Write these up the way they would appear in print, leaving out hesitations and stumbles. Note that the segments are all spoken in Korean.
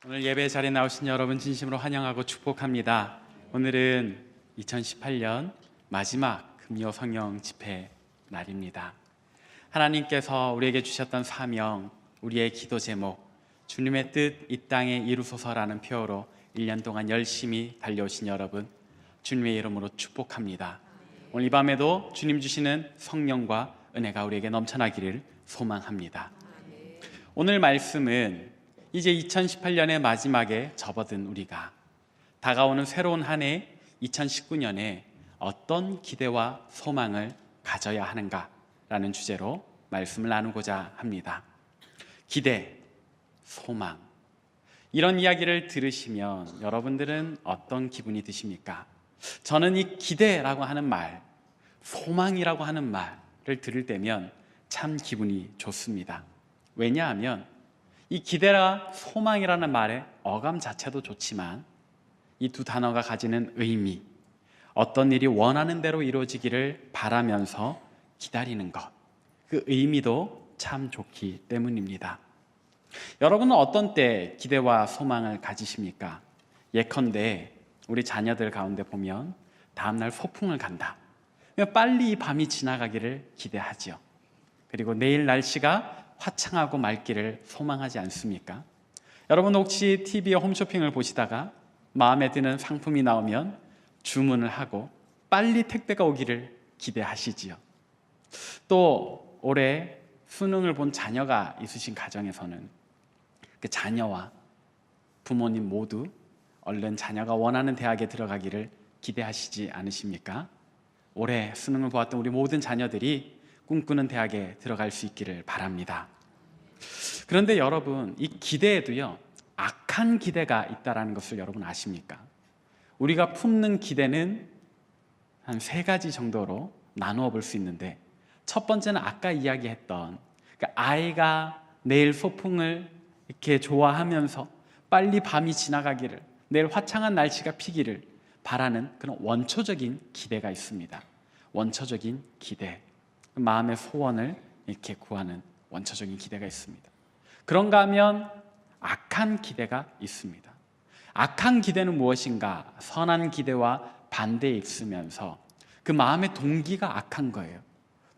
오늘 예배 자리에 나오신 여러분 진심으로 환영하고 축복합니다. 오늘은 2018년 마지막 금요 성령 집회 날입니다. 하나님께서 우리에게 주셨던 사명, 우리의 기도 제목, 주님의 뜻 이 땅에 이루소서라는 표어로 1년 동안 열심히 달려오신 여러분, 주님의 이름으로 축복합니다. 오늘 이 밤에도 주님 주시는 성령과 은혜가 우리에게 넘쳐나기를 소망합니다. 오늘 말씀은 이제 2018년의 마지막에 접어든 우리가 다가오는 새로운 한 해 2019년에 어떤 기대와 소망을 가져야 하는가라는 주제로 말씀을 나누고자 합니다. 기대, 소망, 이런 이야기를 들으시면 여러분들은 어떤 기분이 드십니까? 저는 이 기대라고 하는 말, 소망이라고 하는 말을 들을 때면 참 기분이 좋습니다. 왜냐하면 이 기대와 소망이라는 말의 어감 자체도 좋지만 이 두 단어가 가지는 의미, 어떤 일이 원하는 대로 이루어지기를 바라면서 기다리는 것, 그 의미도 참 좋기 때문입니다. 여러분은 어떤 때 기대와 소망을 가지십니까? 예컨대 우리 자녀들 가운데 보면 다음날 소풍을 간다. 빨리 이 밤이 지나가기를 기대하죠. 그리고 내일 날씨가 화창하고 맑기를 소망하지 않습니까? 여러분 혹시 TV에 홈쇼핑을 보시다가 마음에 드는 상품이 나오면 주문을 하고 빨리 택배가 오기를 기대하시지요. 또 올해 수능을 본 자녀가 있으신 가정에서는 그 자녀와 부모님 모두 얼른 자녀가 원하는 대학에 들어가기를 기대하시지 않으십니까? 올해 수능을 보았던 우리 모든 자녀들이 꿈꾸는 대학에 들어갈 수 있기를 바랍니다. 그런데 여러분, 이 기대에도요, 악한 기대가 있다는 것을 여러분 아십니까? 우리가 품는 기대는 한 3가지 정도로 나누어 볼 수 있는데, 첫 번째는 아까 이야기했던 아이가 내일 소풍을 이렇게 좋아하면서 빨리 밤이 지나가기를, 내일 화창한 날씨가 피기를 바라는 그런 원초적인 기대가 있습니다. 원초적인 기대, 마음의 소원을 이렇게 구하는 원초적인 기대가 있습니다. 그런가 하면 악한 기대가 있습니다. 악한 기대는 무엇인가? 선한 기대와 반대에 있으면서 그 마음의 동기가 악한 거예요.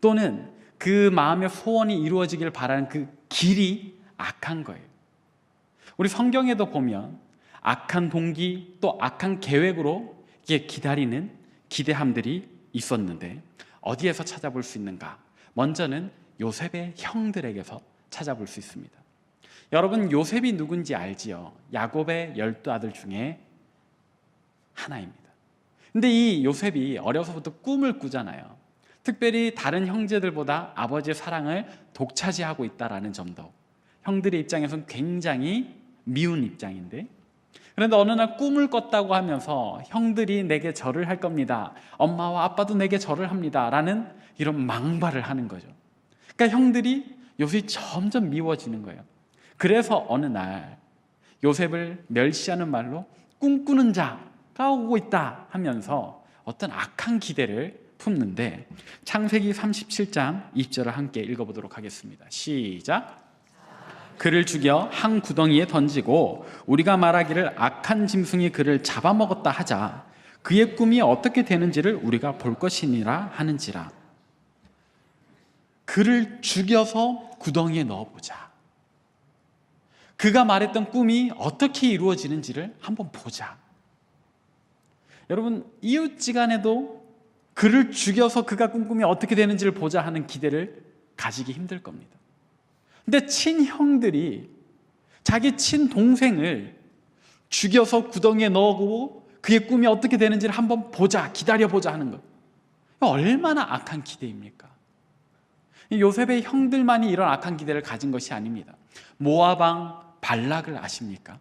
또는 그 마음의 소원이 이루어지길 바라는 그 길이 악한 거예요. 우리 성경에도 보면 악한 동기 또 악한 계획으로 기다리는 기대함들이 있었는데 어디에서 찾아볼 수 있는가? 먼저는 요셉의 형들에게서 찾아볼 수 있습니다. 여러분, 요셉이 누군지 알지요? 야곱의 12아들 중에 하나입니다. 근데 이 요셉이 어려서부터 꿈을 꾸잖아요. 특별히 다른 형제들보다 아버지의 사랑을 독차지하고 있다는 점도 형들의 입장에서는 굉장히 미운 입장인데, 그런데 어느 날 꿈을 꿨다고 하면서 형들이 내게 절을 할 겁니다, 엄마와 아빠도 내게 절을 합니다 라는 이런 망발을 하는 거죠. 그러니까 형들이 요셉이 점점 미워지는 거예요. 그래서 어느 날 요셉을 멸시하는 말로 꿈꾸는 자가 오고 있다 하면서 어떤 악한 기대를 품는데, 창세기 37장 2절을 함께 읽어보도록 하겠습니다. 시작. 그를 죽여 한 구덩이에 던지고 우리가 말하기를 악한 짐승이 그를 잡아먹었다 하자. 그의 꿈이 어떻게 되는지를 우리가 볼 것이니라 하는지라. 그를 죽여서 구덩이에 넣어보자. 그가 말했던 꿈이 어떻게 이루어지는지를 한번 보자. 여러분, 이웃지간에도 그를 죽여서 그가 꾼 꿈이 어떻게 되는지를 보자 하는 기대를 가지기 힘들 겁니다. 근데 친형들이 자기 친동생을 죽여서 구덩이에 넣어보고 그의 꿈이 어떻게 되는지를 한번 보자, 기다려보자 하는 것, 얼마나 악한 기대입니까? 요셉의 형들만이 이런 악한 기대를 가진 것이 아닙니다. 모압 왕 발락을 아십니까?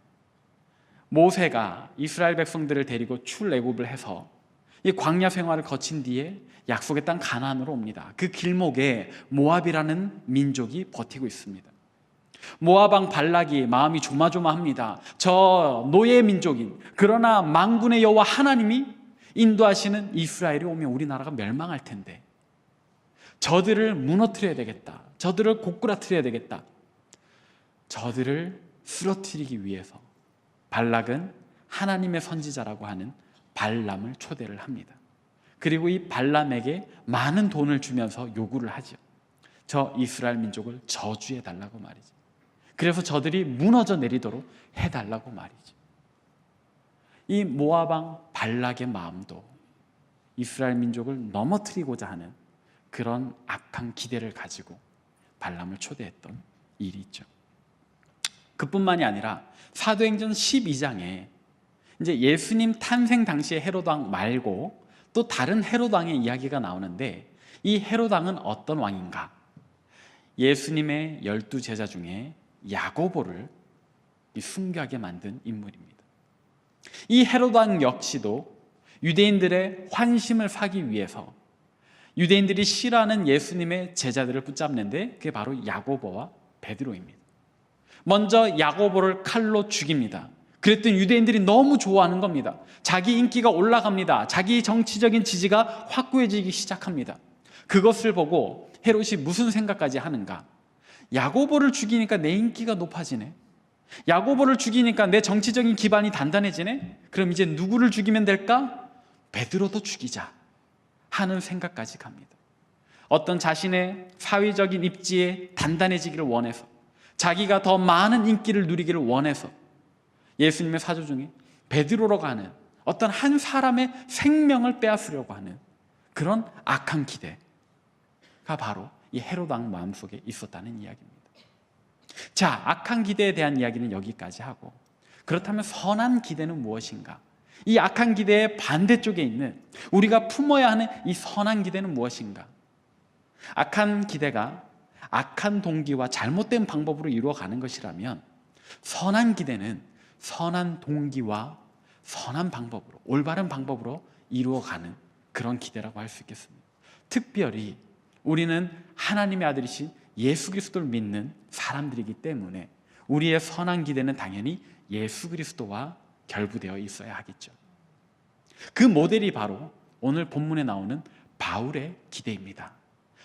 모세가 이스라엘 백성들을 데리고 출애굽을 해서 이 광야 생활을 거친 뒤에 약속의 땅 가나안으로 옵니다. 그 길목에 모압이라는 민족이 버티고 있습니다. 모압 왕 발락이 마음이 조마조마합니다. 저 노예 민족인, 그러나 만군의 여호와 하나님이 인도하시는 이스라엘이 오면 우리나라가 멸망할 텐데 저들을 무너뜨려야 되겠다, 저들을 고꾸라뜨려야 되겠다, 저들을 쓰러뜨리기 위해서 발락은 하나님의 선지자라고 하는 발람을 초대를 합니다. 그리고 이 발람에게 많은 돈을 주면서 요구를 하죠. 저 이스라엘 민족을 저주해 달라고 말이죠. 그래서 저들이 무너져 내리도록 해달라고 말이죠. 이 모압 왕 발락의 마음도 이스라엘 민족을 넘어뜨리고자 하는 그런 악한 기대를 가지고 발람을 초대했던 일이 있죠. 그뿐만이 아니라 사도행전 12장에 이제 예수님 탄생 당시의 헤롯 왕 말고 또 다른 헤롯 왕의 이야기가 나오는데, 이 헤롯 왕은 어떤 왕인가? 예수님의 12제자 중에 야고보를 순교하게 만든 인물입니다. 이 헤롯 왕 역시도 유대인들의 환심을 사기 위해서 유대인들이 싫어하는 예수님의 제자들을 붙잡는데, 그게 바로 야고보와 베드로입니다. 먼저 야고보를 칼로 죽입니다. 그랬더니 유대인들이 너무 좋아하는 겁니다. 자기 인기가 올라갑니다. 자기 정치적인 지지가 확고해지기 시작합니다. 그것을 보고 헤롯이 무슨 생각까지 하는가? 야고보를 죽이니까 내 인기가 높아지네. 야고보를 죽이니까 내 정치적인 기반이 단단해지네. 그럼 이제 누구를 죽이면 될까? 베드로도 죽이자 하는 생각까지 갑니다. 어떤 자신의 사회적인 입지에 단단해지기를 원해서, 자기가 더 많은 인기를 누리기를 원해서 예수님의 사조 중에 베드로로 가는 어떤 한 사람의 생명을 빼앗으려고 하는 그런 악한 기대가 바로 이 헤롯 왕 마음속에 있었다는 이야기입니다. 자, 악한 기대에 대한 이야기는 여기까지 하고, 그렇다면 선한 기대는 무엇인가? 이 악한 기대의 반대쪽에 있는 우리가 품어야 하는 이 선한 기대는 무엇인가? 악한 기대가 악한 동기와 잘못된 방법으로 이루어가는 것이라면, 선한 기대는 선한 동기와 선한 방법으로, 올바른 방법으로 이루어가는 그런 기대라고 할 수 있겠습니다. 특별히 우리는 하나님의 아들이신 예수 그리스도를 믿는 사람들이기 때문에 우리의 선한 기대는 당연히 예수 그리스도와 결부되어 있어야 하겠죠. 그 모델이 바로 오늘 본문에 나오는 바울의 기대입니다.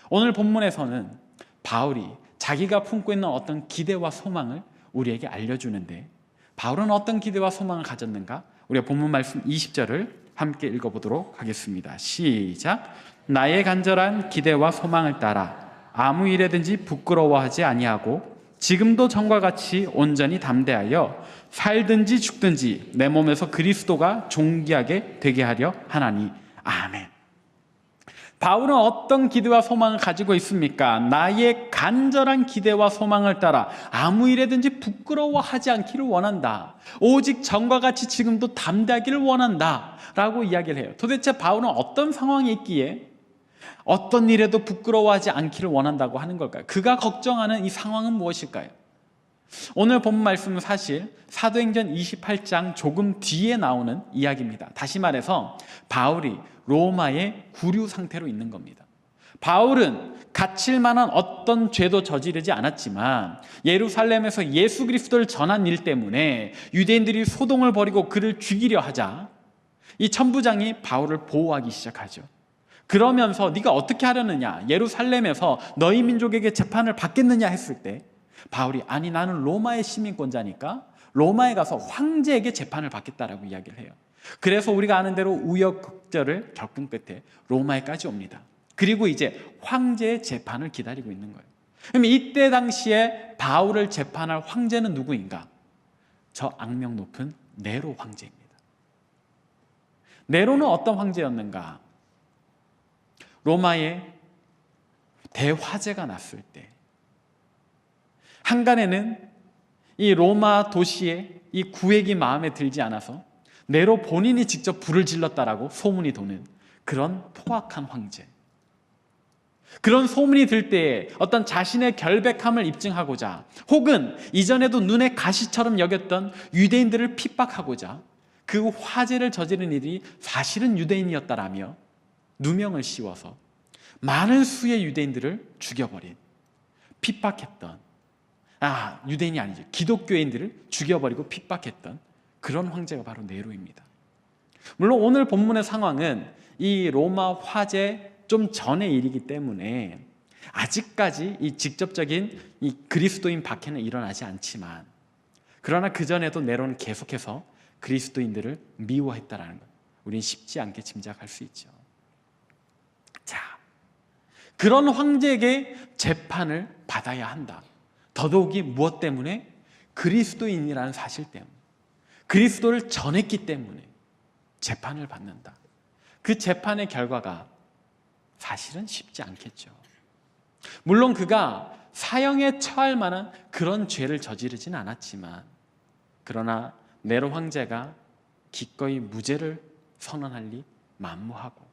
오늘 본문에서는 바울이 자기가 품고 있는 어떤 기대와 소망을 우리에게 알려주는데, 바울은 어떤 기대와 소망을 가졌는가? 우리가 본문 말씀 20절을 함께 읽어보도록 하겠습니다. 시작. 나의 간절한 기대와 소망을 따라 아무 일에든지 부끄러워하지 아니하고 지금도 전과 같이 온전히 담대하여 살든지 죽든지 내 몸에서 그리스도가 존귀하게 되게 하려 하나니. 아멘. 바울은 어떤 기대와 소망을 가지고 있습니까? 나의 간절한 기대와 소망을 따라 아무 일에든지 부끄러워하지 않기를 원한다. 오직 전과 같이 지금도 담대하기를 원한다 라고 이야기를 해요. 도대체 바울은 어떤 상황에 있기에 어떤 일에도 부끄러워하지 않기를 원한다고 하는 걸까요? 그가 걱정하는 이 상황은 무엇일까요? 오늘 본 말씀은 사실 사도행전 28장 조금 뒤에 나오는 이야기입니다. 다시 말해서 바울이 로마의 구류 상태로 있는 겁니다. 바울은 갇힐 만한 어떤 죄도 저지르지 않았지만 예루살렘에서 예수 그리스도를 전한 일 때문에 유대인들이 소동을 벌이고 그를 죽이려 하자 이 천부장이 바울을 보호하기 시작하죠. 그러면서 네가 어떻게 하려느냐, 예루살렘에서 너희 민족에게 재판을 받겠느냐 했을 때 바울이 아니 나는 로마의 시민권자니까 로마에 가서 황제에게 재판을 받겠다라고 이야기를 해요. 그래서 우리가 아는 대로 우여곡절을 겪은 끝에 로마에까지 옵니다. 그리고 이제 황제의 재판을 기다리고 있는 거예요. 그럼 이때 당시에 바울을 재판할 황제는 누구인가? 저 악명 높은 네로 황제입니다. 네로는 어떤 황제였는가? 로마에 대화재가 났을 때 한간에는 이 로마 도시에 이 구획이 마음에 들지 않아서 네로 본인이 직접 불을 질렀다라고 소문이 도는 그런 포악한 황제. 그런 소문이 들 때에 어떤 자신의 결백함을 입증하고자 혹은 이전에도 눈에 가시처럼 여겼던 유대인들을 핍박하고자 그 화제를 저지른 일이 사실은 유대인이었다라며 누명을 씌워서 많은 수의 유대인들을 죽여버린, 핍박했던, 유대인이 아니죠, 기독교인들을 죽여버리고 핍박했던 그런 황제가 바로 네로입니다. 물론 오늘 본문의 상황은 이 로마 화재 좀 전의 일이기 때문에 아직까지 이 직접적인 이 그리스도인 박해는 일어나지 않지만, 그러나 그전에도 네로는 계속해서 그리스도인들을 미워했다라는 것, 우리는 쉽지 않게 짐작할 수 있죠. 자, 그런 황제에게 재판을 받아야 한다. 더더욱이 무엇 때문에? 그리스도인이라는 사실 때문에, 그리스도를 전했기 때문에 재판을 받는다. 그 재판의 결과가 사실은 쉽지 않겠죠. 물론 그가 사형에 처할 만한 그런 죄를 저지르진 않았지만, 그러나 네로 황제가 기꺼이 무죄를 선언할 리 만무하고,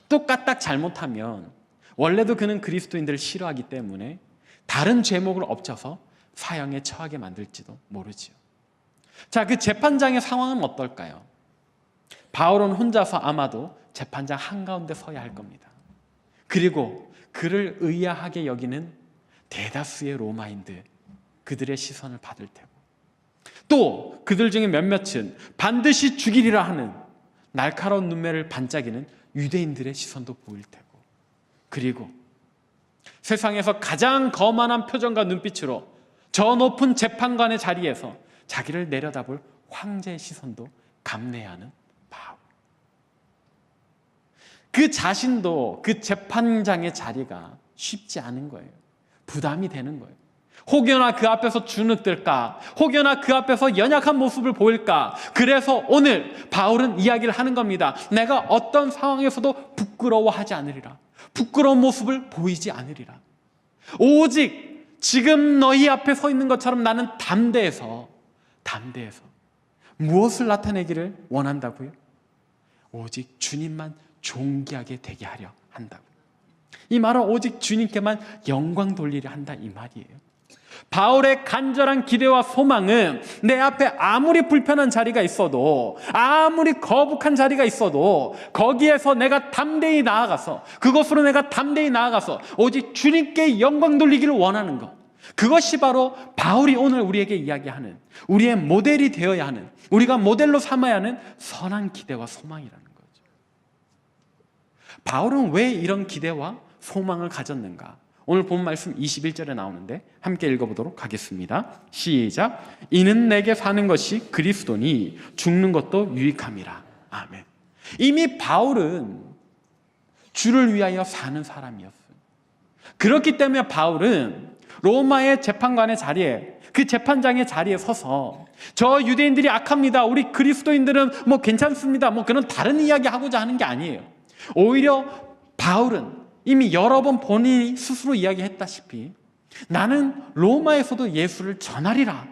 또 까딱 잘못하면 원래도 그는 그리스도인들을 싫어하기 때문에 다른 죄목을 엎쳐서 사형에 처하게 만들지도 모르지요. 자, 그 재판장의 상황은 어떨까요? 바울은 혼자서 아마도 재판장 한가운데 서야 할 겁니다. 그리고 그를 의아하게 여기는 대다수의 로마인들, 그들의 시선을 받을 테고, 또 그들 중에 몇몇은 반드시 죽이리라 하는 날카로운 눈매를 반짝이는 유대인들의 시선도 보일 테고, 그리고 세상에서 가장 거만한 표정과 눈빛으로 저 높은 재판관의 자리에서 자기를 내려다볼 황제의 시선도 감내해야 하는 바울. 그 자신도 그 재판장의 자리가 쉽지 않은 거예요. 부담이 되는 거예요. 혹여나 그 앞에서 주눅들까? 혹여나 그 앞에서 연약한 모습을 보일까? 그래서 오늘 바울은 이야기를 하는 겁니다. 내가 어떤 상황에서도 부끄러워하지 않으리라. 부끄러운 모습을 보이지 않으리라. 오직 지금 너희 앞에 서 있는 것처럼 나는 담대해서 무엇을 나타내기를 원한다고요? 오직 주님만 존귀하게 되게 하려 한다고. 이 말은 오직 주님께만 영광 돌리려 한다, 이 말이에요. 바울의 간절한 기대와 소망은 내 앞에 아무리 불편한 자리가 있어도, 아무리 거북한 자리가 있어도 거기에서 내가 담대히 나아가서, 그것으로 내가 담대히 나아가서 오직 주님께 영광 돌리기를 원하는 것, 그것이 바로 바울이 오늘 우리에게 이야기하는, 우리의 모델이 되어야 하는, 우리가 모델로 삼아야 하는 선한 기대와 소망이라는 거죠. 바울은 왜 이런 기대와 소망을 가졌는가? 오늘 본 말씀 21절에 나오는데 함께 읽어보도록 하겠습니다. 시작. 이는 내게 사는 것이 그리스도니 죽는 것도 유익함이라. 아멘. 이미 바울은 주를 위하여 사는 사람이었어요. 그렇기 때문에 바울은 로마의 재판관의 자리에, 그 재판장의 자리에 서서 저 유대인들이 악합니다, 우리 그리스도인들은 뭐 괜찮습니다, 뭐 그런 다른 이야기 하고자 하는 게 아니에요. 오히려 바울은 이미 여러 번 본인이 스스로 이야기했다시피 나는 로마에서도 예수를 전하리라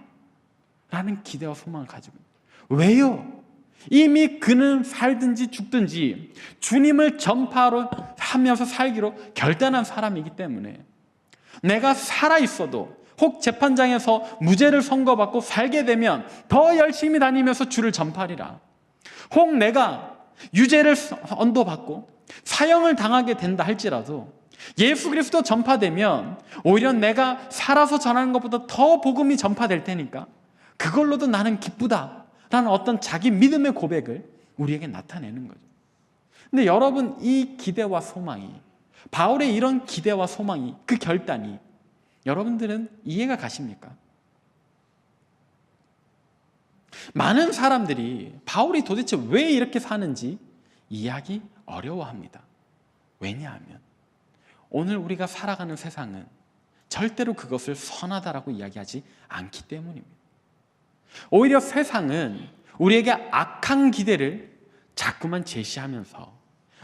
라는 기대와 소망을 가지고 있어요. 왜요? 이미 그는 살든지 죽든지 주님을 전파하면서 살기로 결단한 사람이기 때문에, 내가 살아있어도 혹 재판장에서 무죄를 선고받고 살게 되면 더 열심히 다니면서 주를 전파하리라, 혹 내가 유죄를 언도받고 사형을 당하게 된다 할지라도 예수 그리스도 전파되면 오히려 내가 살아서 전하는 것보다 더 복음이 전파될 테니까 그걸로도 나는 기쁘다라는 어떤 자기 믿음의 고백을 우리에게 나타내는 거죠. 근데 여러분, 이 기대와 소망이, 바울의 이런 기대와 소망이, 그 결단이 여러분들은 이해가 가십니까? 많은 사람들이 바울이 도대체 왜 이렇게 사는지 이해하기 어려워합니다. 왜냐하면 오늘 우리가 살아가는 세상은 절대로 그것을 선하다라고 이야기하지 않기 때문입니다. 오히려 세상은 우리에게 악한 기대를 자꾸만 제시하면서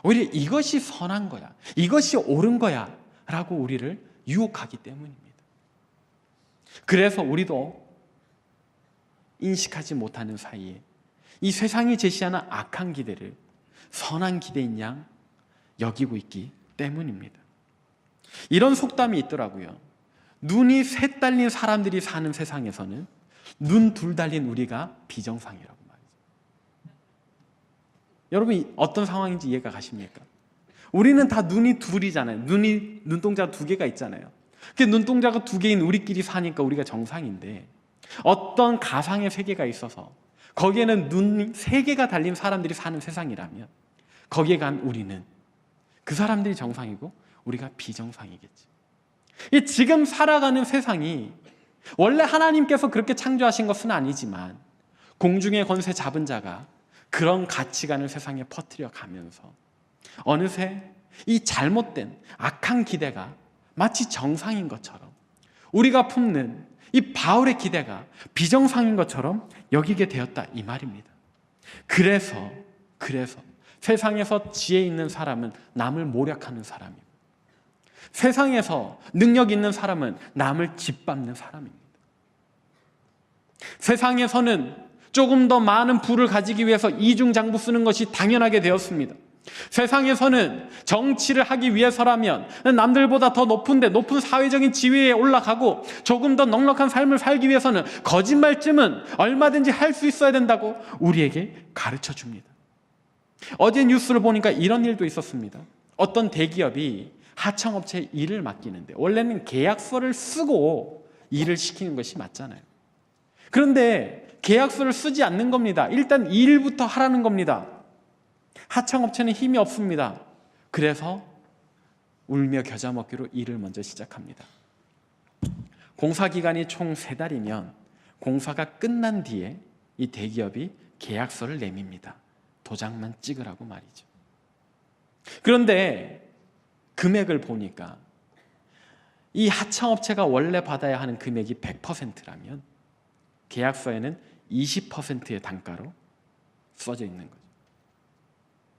오히려 이것이 선한 거야, 이것이 옳은 거야 라고 우리를 유혹하기 때문입니다. 그래서 우리도 인식하지 못하는 사이에 이 세상이 제시하는 악한 기대를 선한 기대인 양 여기고 있기 때문입니다. 이런 속담이 있더라고요. 눈이 셋 달린 사람들이 사는 세상에서는 눈 둘 달린 우리가 비정상이라고 말이죠. 여러분, 어떤 상황인지 이해가 가십니까? 우리는 다 눈이 둘이잖아요. 눈동자가 두 개가 있잖아요. 그 눈동자가 두 개인 우리끼리 사니까 우리가 정상인데, 어떤 가상의 세계가 있어서 거기에는 눈이 세 개가 달린 사람들이 사는 세상이라면 거기에 간 우리는, 그 사람들이 정상이고 우리가 비정상이겠지. 이 지금 살아가는 세상이 원래 하나님께서 그렇게 창조하신 것은 아니지만 공중의 권세 잡은 자가 그런 가치관을 세상에 퍼뜨려 가면서 어느새 이 잘못된 악한 기대가 마치 정상인 것처럼, 우리가 품는 이 바울의 기대가 비정상인 것처럼 여기게 되었다, 이 말입니다. 그래서 세상에서 지혜 있는 사람은 남을 모략하는 사람이고, 세상에서 능력 있는 사람은 남을 짓밟는 사람입니다. 세상에서는 조금 더 많은 부를 가지기 위해서 이중장부 쓰는 것이 당연하게 되었습니다. 세상에서는 정치를 하기 위해서라면 남들보다 더 높은 사회적인 지위에 올라가고 조금 더 넉넉한 삶을 살기 위해서는 거짓말쯤은 얼마든지 할 수 있어야 된다고 우리에게 가르쳐 줍니다. 어제 뉴스를 보니까 이런 일도 있었습니다. 어떤 대기업이 하청업체에 일을 맡기는데 원래는 계약서를 쓰고 일을 시키는 것이 맞잖아요. 그런데 계약서를 쓰지 않는 겁니다. 일단 일부터 하라는 겁니다. 하청업체는 힘이 없습니다. 그래서 울며 겨자 먹기로 일을 먼저 시작합니다. 공사기간이 총 3달이면 공사가 끝난 뒤에 이 대기업이 계약서를 내밉니다. 도장만 찍으라고 말이죠. 그런데 금액을 보니까 이 하청업체가 원래 받아야 하는 금액이 100%라면 계약서에는 20%의 단가로 써져 있는 거죠.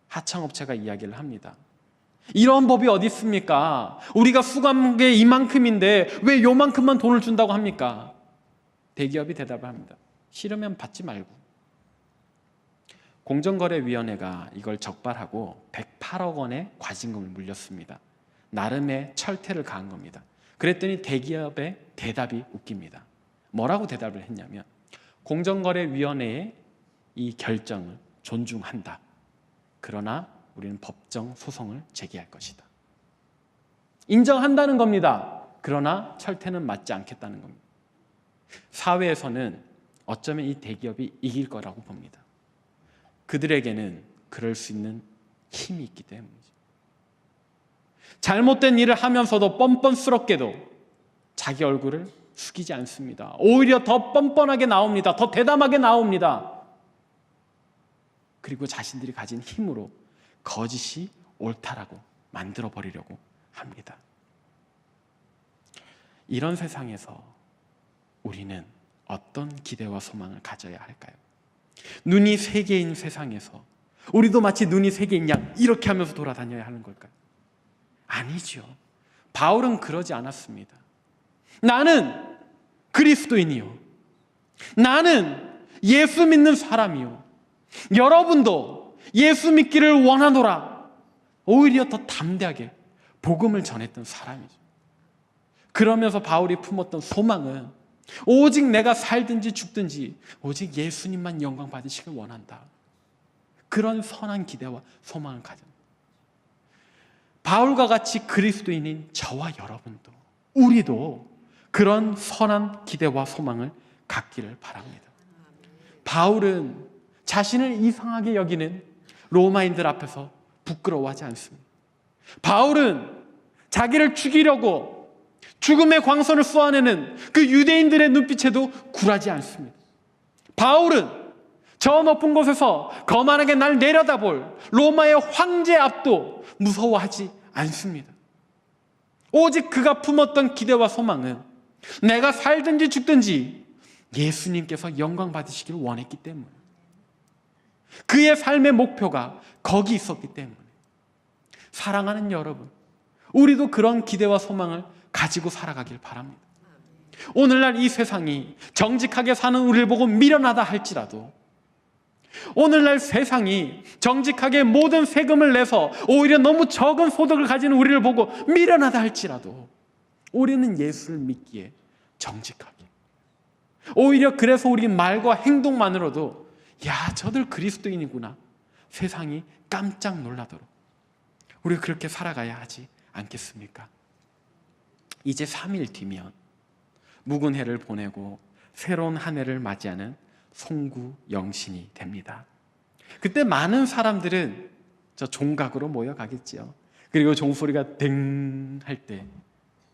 하청업체가 이야기를 합니다. 이런 법이 어디 있습니까? 우리가 수고한 게 이만큼인데 왜 요만큼만 돈을 준다고 합니까? 대기업이 대답을 합니다. 싫으면 받지 말고. 공정거래위원회가 이걸 적발하고 108억 원의 과징금을 물렸습니다. 나름의 철퇴를 가한 겁니다. 그랬더니 대기업의 대답이 웃깁니다. 뭐라고 대답을 했냐면, 공정거래위원회의 이 결정을 존중한다. 그러나 우리는 법정 소송을 제기할 것이다. 인정한다는 겁니다. 그러나 철퇴는 맞지 않겠다는 겁니다. 사회에서는 어쩌면 이 대기업이 이길 거라고 봅니다. 그들에게는 그럴 수 있는 힘이 있기 때문이죠. 잘못된 일을 하면서도 뻔뻔스럽게도 자기 얼굴을 숙이지 않습니다. 오히려 더 뻔뻔하게 나옵니다. 더 대담하게 나옵니다. 그리고 자신들이 가진 힘으로 거짓이 옳다라고 만들어버리려고 합니다. 이런 세상에서 우리는 어떤 기대와 소망을 가져야 할까요? 눈이 3개인 세상에서 우리도 마치 눈이 3개인 양 이렇게 하면서 돌아다녀야 하는 걸까요? 아니죠. 바울은 그러지 않았습니다. 나는 그리스도인이요, 나는 예수 믿는 사람이요, 여러분도 예수 믿기를 원하노라. 오히려 더 담대하게 복음을 전했던 사람이죠. 그러면서 바울이 품었던 소망은 오직 내가 살든지 죽든지 오직 예수님만 영광 받으시길 원한다. 그런 선한 기대와 소망을 가집니다. 바울과 같이 그리스도인인 저와 여러분도, 우리도 그런 선한 기대와 소망을 갖기를 바랍니다. 바울은 자신을 이상하게 여기는 로마인들 앞에서 부끄러워하지 않습니다. 바울은 자기를 죽이려고 죽음의 광선을 쏘아내는 그 유대인들의 눈빛에도 굴하지 않습니다. 바울은 저 높은 곳에서 거만하게 날 내려다볼 로마의 황제 앞도 무서워하지 않습니다. 오직 그가 품었던 기대와 소망은 내가 살든지 죽든지 예수님께서 영광 받으시기를 원했기 때문에, 그의 삶의 목표가 거기 있었기 때문에, 사랑하는 여러분, 우리도 그런 기대와 소망을 가지고 살아가길 바랍니다. 오늘날 이 세상이 정직하게 사는 우리를 보고 미련하다 할지라도, 오늘날 세상이 정직하게 모든 세금을 내서 오히려 너무 적은 소득을 가진 우리를 보고 미련하다 할지라도 우리는 예수를 믿기에 정직하게, 오히려 그래서 우리 말과 행동만으로도 야, 저들 그리스도인이구나, 세상이 깜짝 놀라도록 우리 그렇게 살아가야 하지 않겠습니까? 이제 3일 뒤면 묵은 해를 보내고 새로운 한 해를 맞이하는 송구영신이 됩니다. 그때 많은 사람들은 저 종각으로 모여가겠지요. 그리고 종소리가 댕 할 때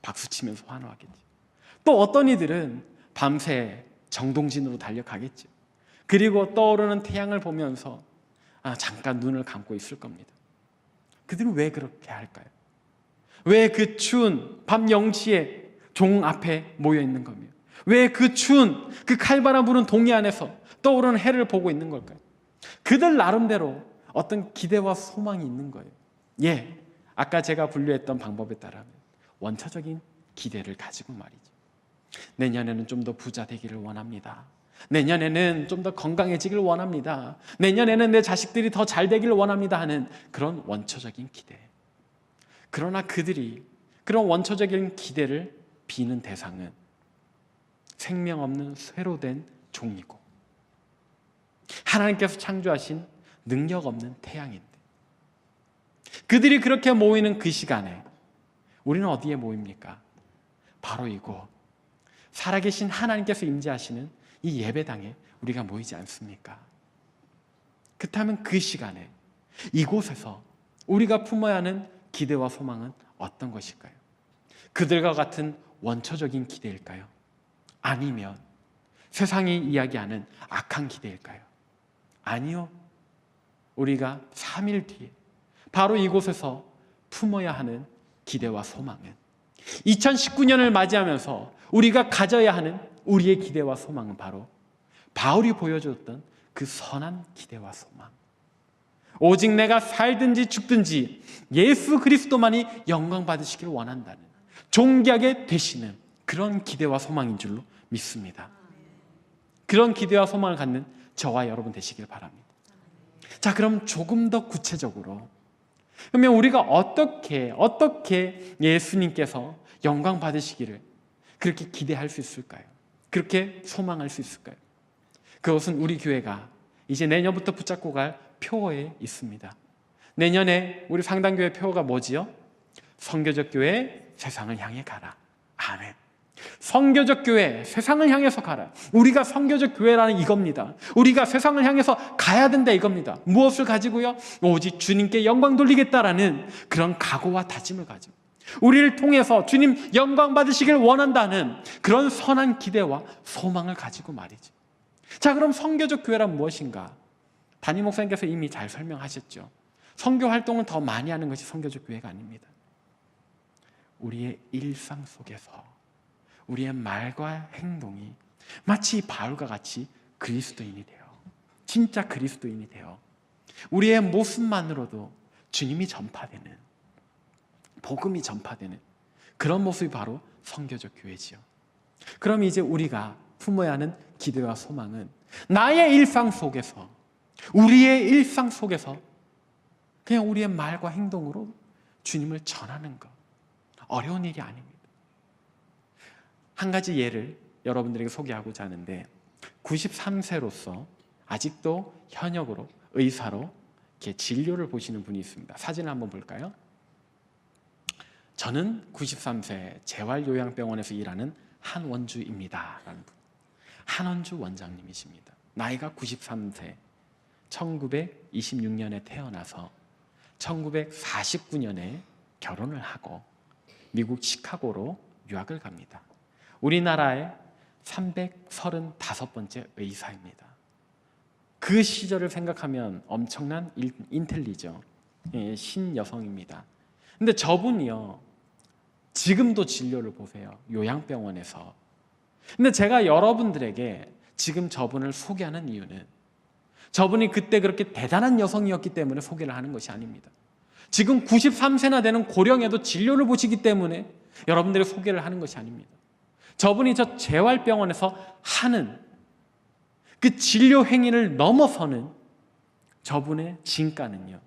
박수치면서 환호하겠죠. 또 어떤 이들은 밤새 정동진으로 달려가겠죠. 그리고 떠오르는 태양을 보면서 잠깐 눈을 감고 있을 겁니다. 그들은 왜 그렇게 할까요? 왜 그 추운 밤 0시에 종 앞에 모여 있는 겁니까? 왜 그 추운 그 칼바람 부는 동이 안에서 떠오르는 해를 보고 있는 걸까요? 그들 나름대로 어떤 기대와 소망이 있는 거예요. 예, 아까 제가 분류했던 방법에 따르면 원초적인 기대를 가지고 말이죠. 내년에는 좀 더 부자 되기를 원합니다. 내년에는 좀 더 건강해지기를 원합니다. 내년에는 내 자식들이 더 잘 되기를 원합니다 하는 그런 원초적인 기대. 그러나 그들이 그런 원초적인 기대를 비는 대상은 생명 없는 쇠로 된 종이고 하나님께서 창조하신 능력 없는 태양인데, 그들이 그렇게 모이는 그 시간에 우리는 어디에 모입니까? 바로 이곳, 살아계신 하나님께서 임재하시는 이 예배당에 우리가 모이지 않습니까? 그렇다면 그 시간에 이곳에서 우리가 품어야 하는 기대와 소망은 어떤 것일까요? 그들과 같은 원초적인 기대일까요? 아니면 세상이 이야기하는 악한 기대일까요? 아니요. 우리가 3일 뒤에 바로 이곳에서 품어야 하는 기대와 소망은 2019년을 맞이하면서 우리가 가져야 하는 우리의 기대와 소망은 바로 바울이 보여줬던 그 선한 기대와 소망, 오직 내가 살든지 죽든지 예수 그리스도만이 영광 받으시길 원한다는 존귀하게 되시는 그런 기대와 소망인 줄로 믿습니다. 그런 기대와 소망을 갖는 저와 여러분 되시길 바랍니다. 자, 그럼 조금 더 구체적으로, 그러면 우리가 어떻게 예수님께서 영광 받으시기를 그렇게 기대할 수 있을까요? 그렇게 소망할 수 있을까요? 그것은 우리 교회가 이제 내년부터 붙잡고 갈 표어에 있습니다. 내년에 우리 상당교회 표어가 뭐지요? 선교적 교회, 세상을 향해 가라. 아멘. 선교적 교회, 세상을 향해서 가라. 우리가 선교적 교회라는 이겁니다. 우리가 세상을 향해서 가야 된다 이겁니다. 무엇을 가지고요? 오직 주님께 영광 돌리겠다라는 그런 각오와 다짐을 가지고 우리를 통해서 주님 영광 받으시길 원한다는 그런 선한 기대와 소망을 가지고 말이죠. 자, 그럼 선교적 교회란 무엇인가? 담임 목사님께서 이미 잘 설명하셨죠. 선교 활동을 더 많이 하는 것이 선교적 교회가 아닙니다. 우리의 일상 속에서 우리의 말과 행동이 마치 바울과 같이 그리스도인이 되어, 진짜 그리스도인이 되어 우리의 모습만으로도 주님이 전파되는, 복음이 전파되는 그런 모습이 바로 선교적 교회지요. 그럼 이제 우리가 품어야 하는 기대와 소망은 나의 일상 속에서, 우리의 일상 속에서 그냥 우리의 말과 행동으로 주님을 전하는 것, 어려운 일이 아닙니다. 한 가지 예를 여러분들에게 소개하고자 하는데, 93세로서 아직도 현역으로 의사로 이렇게 진료를 보시는 분이 있습니다. 사진을 한번 볼까요? 저는 93세 재활요양병원에서 일하는 한원주입니다 라는 분, 한원주 원장님이십니다. 나이가 93세, 1926년에 태어나서 1949년에 결혼을 하고 미국 시카고로 유학을 갑니다. 우리나라의 335번째 의사입니다. 그 시절을 생각하면 엄청난 인텔리죠. 신여성입니다. 근데 저분이요, 지금도 진료를 보세요. 요양병원에서. 근데 제가 여러분들에게 지금 저분을 소개하는 이유는 저분이 그때 그렇게 대단한 여성이었기 때문에 소개를 하는 것이 아닙니다. 지금 93세나 되는 고령에도 진료를 보시기 때문에 여러분들이 소개를 하는 것이 아닙니다. 저분이 저 재활병원에서 하는 그 진료 행위를 넘어서는 저분의 진가는요,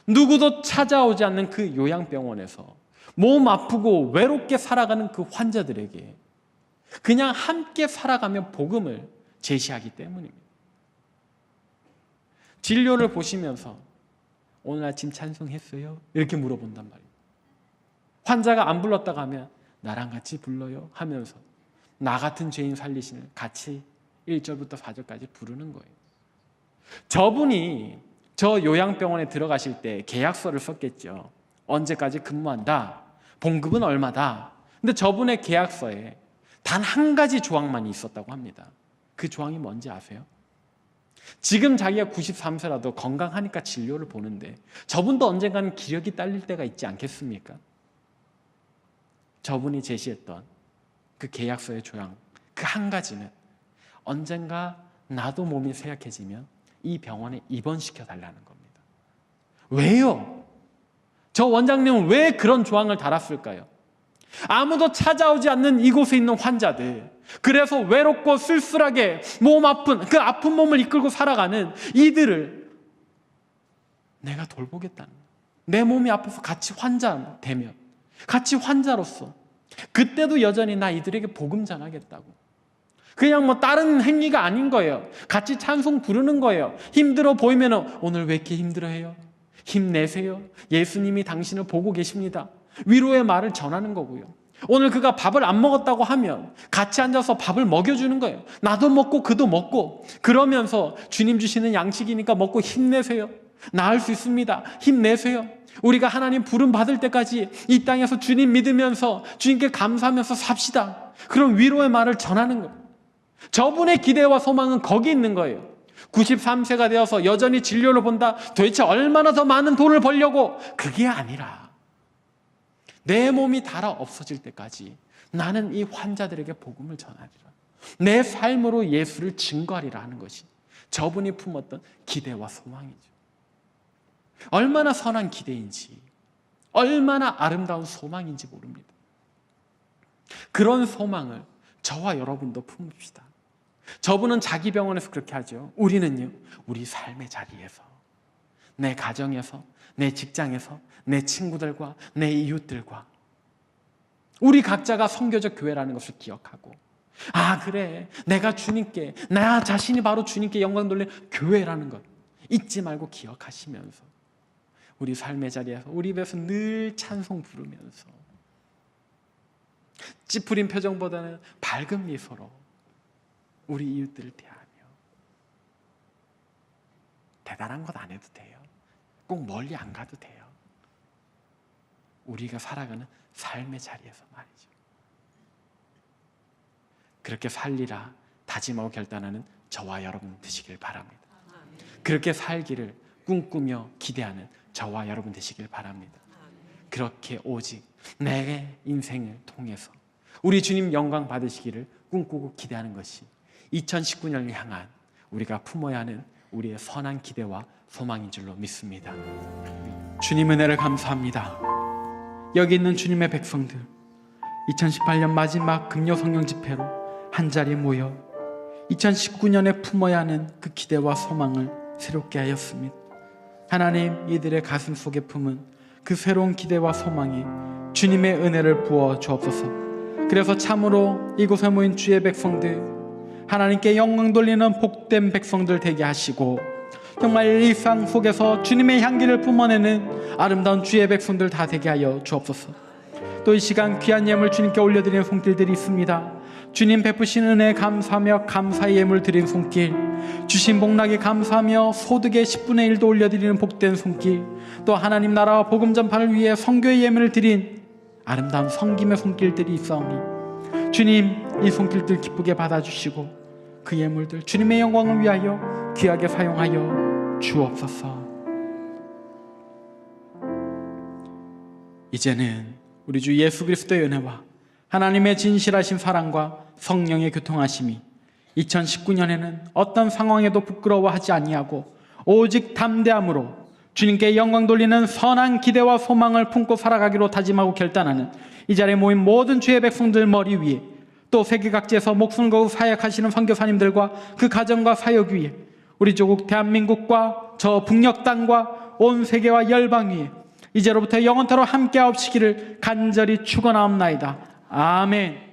누구도 찾아오지 않는 그 요양병원에서 몸 아프고 외롭게 살아가는 그 환자들에게 그냥 함께 살아가며 복음을 제시하기 때문입니다. 진료를 보시면서 오늘 아침 찬송했어요? 이렇게 물어본단 말이에요. 환자가 안 불렀다고 하면 나랑 같이 불러요 하면서 나 같은 죄인 살리시는 같이 1절부터 4절까지 부르는 거예요. 저분이 저 요양병원에 들어가실 때 계약서를 썼겠죠. 언제까지 근무한다, 봉급은 얼마다. 근데 저분의 계약서에 단 한 가지 조항만 있었다고 합니다. 그 조항이 뭔지 아세요? 지금 자기가 93세라도 건강하니까 진료를 보는데 저분도 언젠가는 기력이 딸릴 때가 있지 않겠습니까? 저분이 제시했던 그 계약서의 조항, 그 한 가지는 언젠가 나도 몸이 쇠약해지면 이 병원에 입원시켜 달라는 겁니다. 왜요? 저 원장님은 왜 그런 조항을 달았을까요? 아무도 찾아오지 않는 이곳에 있는 환자들, 그래서 외롭고 쓸쓸하게 몸 아픈, 그 아픈 몸을 이끌고 살아가는 이들을 내가 돌보겠다는 거예요. 내 몸이 아파서 같이 환자 되면, 같이 환자로서 그때도 여전히 나 이들에게 복음 전하겠다고. 그냥 뭐 다른 행위가 아닌 거예요. 같이 찬송 부르는 거예요. 힘들어 보이면 오늘 왜 이렇게 힘들어해요? 힘내세요. 예수님이 당신을 보고 계십니다. 위로의 말을 전하는 거고요. 오늘 그가 밥을 안 먹었다고 하면 같이 앉아서 밥을 먹여주는 거예요. 나도 먹고 그도 먹고, 그러면서 주님 주시는 양식이니까 먹고 힘내세요. 나을 수 있습니다. 힘내세요. 우리가 하나님 부름 받을 때까지 이 땅에서 주님 믿으면서 주님께 감사하면서 삽시다. 그런 위로의 말을 전하는 거예요. 저분의 기대와 소망은 거기 있는 거예요. 93세가 되어서 여전히 진료를 본다. 도대체 얼마나 더 많은 돈을 벌려고? 그게 아니라 내 몸이 닳아 없어질 때까지 나는 이 환자들에게 복음을 전하리라. 내 삶으로 예수를 증거하리라 하는 것이 저분이 품었던 기대와 소망이죠. 얼마나 선한 기대인지, 얼마나 아름다운 소망인지 모릅니다. 그런 소망을 저와 여러분도 품읍시다. 저분은 자기 병원에서 그렇게 하죠. 우리는요, 우리 삶의 자리에서, 내 가정에서, 내 직장에서, 내 친구들과 내 이웃들과 우리 각자가 선교적 교회라는 것을 기억하고, 아 그래, 내가 주님께, 나 자신이 바로 주님께 영광 돌리는 교회라는 것 잊지 말고 기억하시면서 우리 삶의 자리에서 우리 입에서 늘 찬송 부르면서 찌푸린 표정보다는 밝은 미소로 우리 이웃들을 대하며, 대단한 것 안 해도 돼요. 꼭 멀리 안 가도 돼요. 우리가 살아가는 삶의 자리에서 말이죠. 그렇게 살리라 다짐하고 결단하는 저와 여러분 되시길 바랍니다. 그렇게 살기를 꿈꾸며 기대하는 저와 여러분 되시길 바랍니다. 그렇게 오직 내 인생을 통해서 우리 주님 영광 받으시기를 꿈꾸고 기대하는 것이 2019년을 향한 우리가 품어야 하는 우리의 선한 기대와 소망인 줄로 믿습니다. 주님 은혜를 감사합니다. 여기 있는 주님의 백성들, 2018년 마지막 금요 성령 집회로 한자리에 모여 2019년에 품어야 하는 그 기대와 소망을 새롭게 하였습니다. 하나님, 이들의 가슴 속에 품은 그 새로운 기대와 소망이 주님의 은혜를 부어 주옵소서. 그래서 참으로 이곳에 모인 주의 백성들, 하나님께 영광 돌리는 복된 백성들 되게 하시고, 정말 일상 속에서 주님의 향기를 뿜어내는 아름다운 주의 백성들 다 되게 하여 주옵소서. 또 이 시간 귀한 예물 주님께 올려드리는 손길들이 있습니다. 주님 베푸신 은혜 감사하며 감사의 예물 드린 손길, 주신 복락에 감사하며 소득의 10분의 1도 올려드리는 복된 손길, 또 하나님 나라와 복음 전파를 위해 선교의 예물을 드린 아름다운 섬김의 손길들이 있사오니, 주님 이 손길들 기쁘게 받아주시고 그 예물들 주님의 영광을 위하여 귀하게 사용하여 주옵소서. 이제는 우리 주 예수 그리스도의 은혜와 하나님의 진실하신 사랑과 성령의 교통하심이 2019년에는 어떤 상황에도 부끄러워하지 아니하고 오직 담대함으로 주님께 영광 돌리는 선한 기대와 소망을 품고 살아가기로 다짐하고 결단하는 이 자리에 모인 모든 주의 백성들 머리 위에, 또 세계 각지에서 목숨을 걸고 사역하시는 선교사님들과 그 가정과 사역 위에, 우리 조국 대한민국과 저 북녘 땅과 온 세계와 열방 위에 이제로부터 영원토록 함께하옵시기를 간절히 축원하옵나이다. 아멘.